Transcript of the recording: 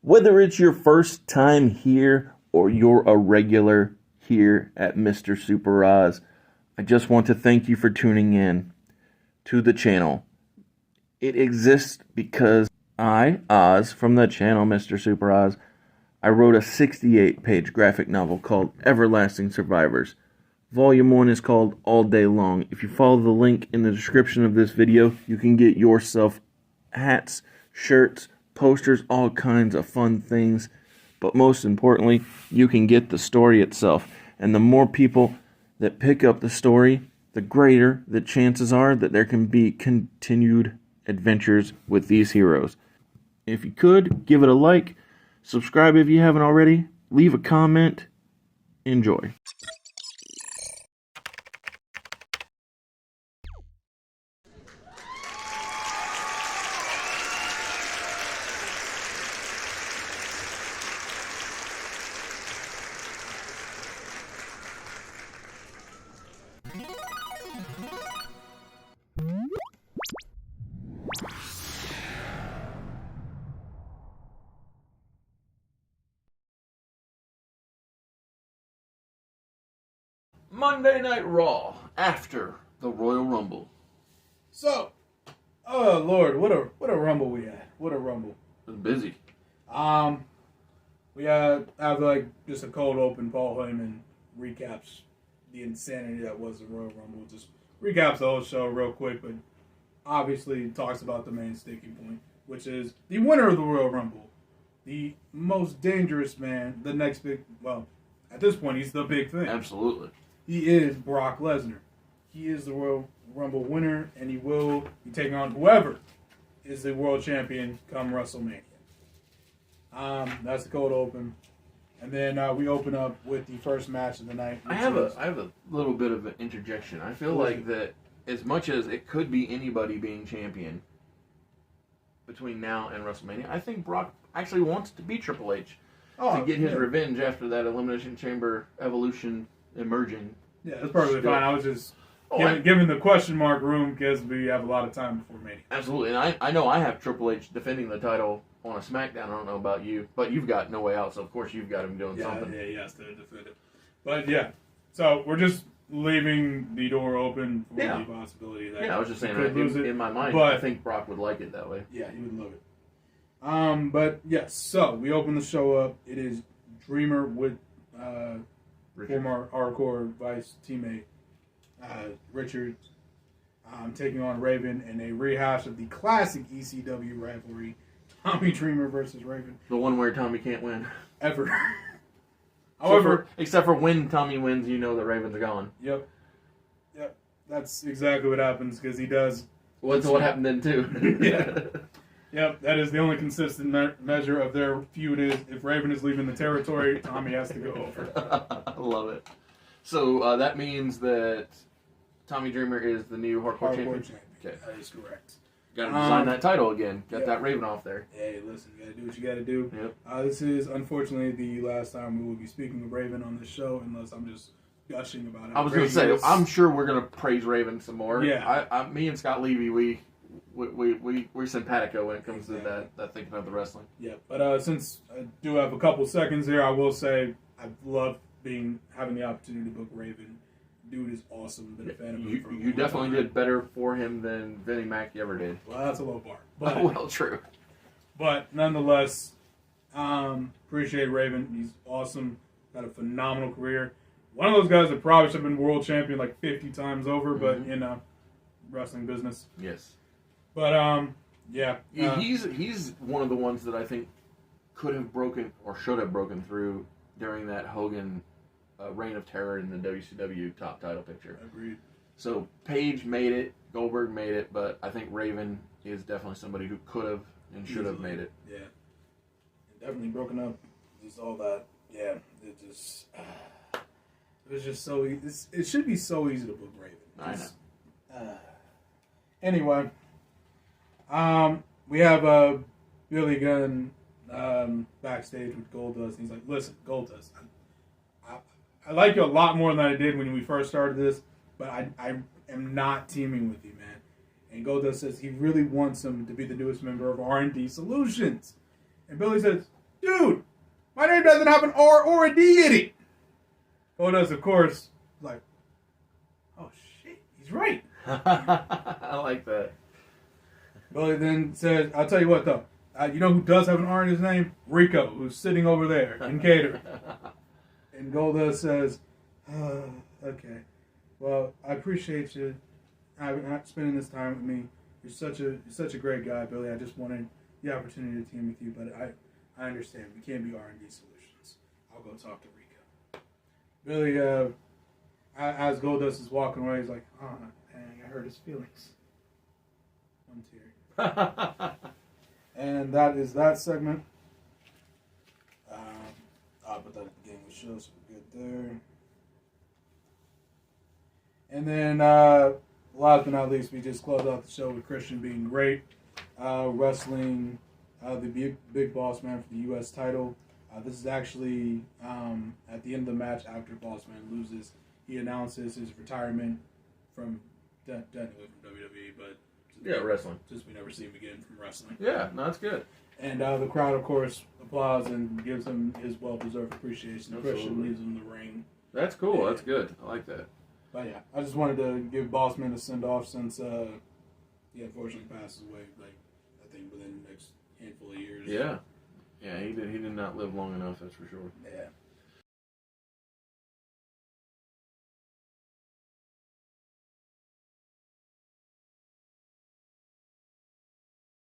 Whether it's your first time here or you're a regular here at Mr. Super Oz, I just want to thank you for tuning in to the channel. It exists because I, Oz, from the channel Mr. Super Oz, I wrote a 68-page graphic novel called Everlasting Survivors. Volume 1 is called All Day Long. If you follow the link in the description of this video, you can get yourself hats, shirts, posters, all kinds of fun things. But most importantly, you can get the story itself. And the more people that pick up the story, the greater the chances are that there can be continued adventures with these heroes. If you could, give it a like, subscribe if you haven't already, leave a comment, enjoy. Monday Night Raw after the Royal Rumble. So, oh Lord, what a rumble we had. What a rumble. It was busy. We have like just a cold open. Paul Heyman recaps the insanity that was the Royal Rumble. Just recaps the whole show real quick, but obviously talks about the main sticking point, which is the winner of the Royal Rumble, the most dangerous man, the next big. Well, at this point, he's the big thing. Absolutely. He is Brock Lesnar. He is the Royal Rumble winner, and he will be taking on whoever is the world champion come WrestleMania. That's the cold open, and then we open up with the first match of the night. I have a little bit of an interjection. I feel like that as much as it could be anybody being champion between now and WrestleMania, I think Brock actually wants to be Triple H to get his revenge after that Elimination Chamber Evolution emerging. Yeah, that's perfectly fine. I was just giving the question mark room because we have a lot of time before Mania. Absolutely, and I know I have Triple H defending the title on a SmackDown. I don't know about you, but you've got No Way Out, so of course you've got him doing something. Yeah, he has to defend it. But yeah, so we're just leaving the door open for the possibility that I was just saying, in my mind, I think Brock would like it that way. Yeah, he would love it. But yes, so we open the show up. It is Dreamer with former hardcore Vice teammate Richard taking on Raven in a rehash of the classic ECW rivalry, Tommy Dreamer versus Raven. The one where Tommy can't win. Ever. However, except for when Tommy wins, you know that Raven's gone. Yep. That's exactly what happens because he does. Well, that's what happened then too. Yeah. Yep, that is the only consistent measure of their feud is if Raven is leaving the territory, Tommy has to go over. I love it. So that means that Tommy Dreamer is the new hardcore champion? Okay, that is correct. Got to design that title again. Got that Raven off there. Hey, listen, you got to do what you got to do. Yep. This is, unfortunately, the last time we will be speaking of Raven on this show, unless I'm just gushing about it. I was going to say, I'm sure we're going to praise Raven some more. Yeah. Me and Scott Levy, we're simpatico when it comes to that thinking of the wrestling. Yeah, but since I do have a couple seconds here, I will say I love having the opportunity to book Raven. Dude is awesome. Been a fan of him for a You definitely did better for him than Vinnie Mac ever did. Well, that's a low bar. But, well, true. But nonetheless, appreciate Raven. He's awesome. Got a phenomenal career. One of those guys that probably should have been world champion like 50 times over, but wrestling business. Yes. But yeah. He's one of the ones that I think could have broken or should have broken through during that Hogan reign of terror in the WCW top title picture. Agreed. So Paige made it, Goldberg made it, but I think Raven is definitely somebody who could have and should have made it. Yeah. Definitely broken up. Just all that. Yeah. It was just so easy. It should be so easy to book Raven. I know. Anyway. We have Billy Gunn backstage with Goldust. He's like, listen, Goldust, I like you a lot more than I did when we first started this, but I am not teaming with you, man. And Goldust says he really wants him to be the newest member of R&D Solutions. And Billy says, dude, my name doesn't have an R or a D in it. Goldust, of course, is like, oh shit, he's right. I like that. Billy then says, I'll tell you what though. You know who does have an R in his name? Rico, who's sitting over there in catering. And Goldust says, okay. Well, I appreciate you spending this time with me. You're such a great guy, Billy. I just wanted the opportunity to team with you, but I understand. We can't be R&D solutions. I'll go talk to Rico. Billy, as Goldust is walking away, he's like, oh, dang, I hurt his feelings. One tear. And that is that segment. I'll put that at the beginning of the show, so we're good there. And then, last but not least, we just closed out the show with Christian being great, wrestling the big boss man for the U.S. title. This is actually at the end of the match after Boss Man loses. He announces his retirement from technically from WWE, but wrestling. Just we never see him again from wrestling. Yeah, no, that's good. And the crowd, of course, applauds and gives him his well-deserved appreciation. Absolutely. Christian leaves him in the ring. That's cool. That's good. I like that. But yeah, I just wanted to give Bossman a send-off since he unfortunately passes away, like, I think within the next handful of years. Yeah. Yeah, he did not live long enough, that's for sure. Yeah.